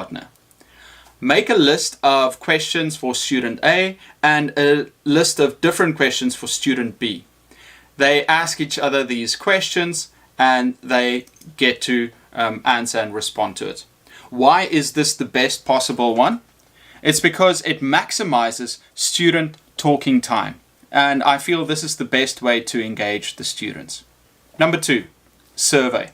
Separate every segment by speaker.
Speaker 1: partner. Make a list of questions for student A and a list of different questions for student B. They ask each other these questions and they get to answer and respond to it. Why is this the best possible one? It's because it maximizes student talking time. And I feel this is the best way to engage the students. Number 2, survey.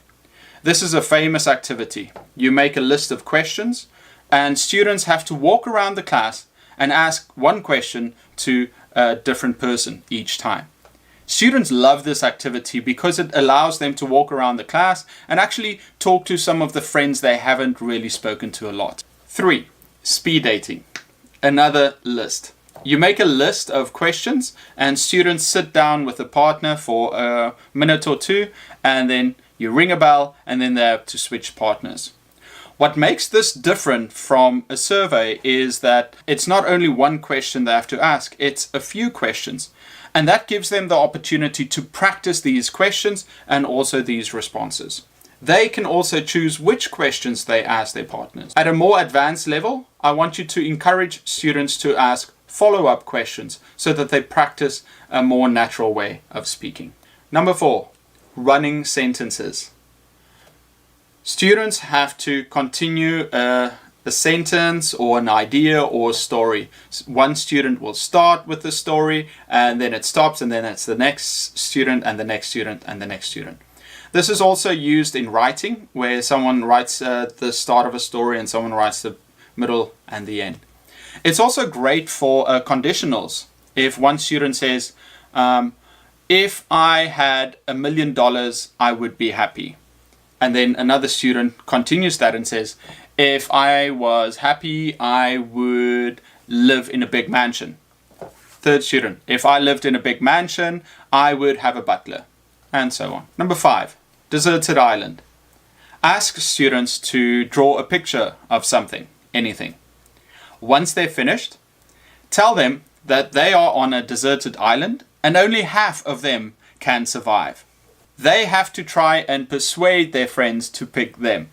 Speaker 1: This is a famous activity. You make a list of questions and students have to walk around the class and ask one question to a different person each time. Students love this activity because it allows them to walk around the class and actually talk to some of the friends they haven't really spoken to a lot. 3, speed dating. Another list. You make a list of questions and students sit down with a partner for a minute or two and then you ring a bell and then they have to switch partners. What makes this different from a survey is that it's not only one question they have to ask, it's a few questions. And that gives them the opportunity to practice these questions and also these responses. They can also choose which questions they ask their partners. At a more advanced level, I want you to encourage students to ask follow-up questions so that they practice a more natural way of speaking. Number 4, running sentences. Students have to continue a sentence or an idea or a story. One student will start with the story and then it stops and then it's the next student and the next student and the next student. This is also used in writing where someone writes the start of a story and someone writes the middle and the end. It's also great for conditionals. If one student says, if I had $1 million, I would be happy. And then another student continues that and says, if I was happy, I would live in a big mansion. Third student, if I lived in a big mansion, I would have a butler, and so on. Number 5, deserted island. Ask students to draw a picture of something, anything. Once they're finished, tell them that they are on a deserted island and only half of them can survive. They have to try and persuade their friends to pick them.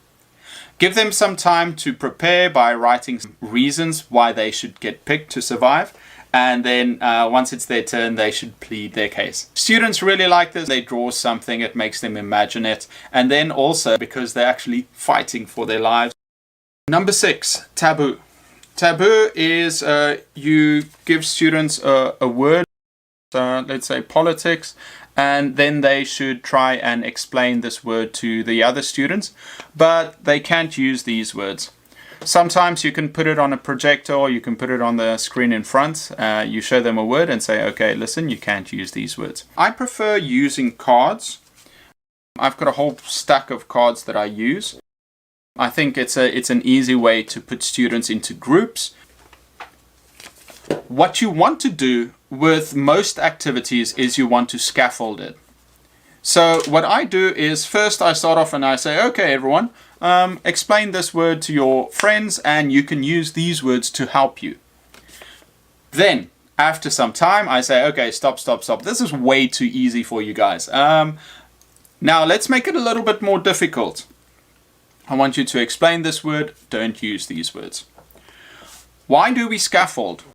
Speaker 1: Give them some time to prepare by writing some reasons why they should get picked to survive. And then once it's their turn, they should plead their case. Students really like this. They draw something, it makes them imagine it. And then also because they're actually fighting for their lives. Number 6, taboo. Taboo is you give students a word, let's say politics, and then they should try and explain this word to the other students, but they can't use these words. Sometimes you can put it on a projector or you can put it on the screen in front. You show them a word and say, okay, listen, you can't use these words. I prefer using cards. I've got a whole stack of cards that I use. I think it's an easy way to put students into groups. What you want to do with most activities is you want to scaffold it. So what I do is first I start off and I say, okay, everyone, explain this word to your friends and you can use these words to help you. Then after some time I say, okay, stop. This is way too easy for you guys. Now let's make it a little bit more difficult. I want you to explain this word, don't use these words. Why do we scaffold?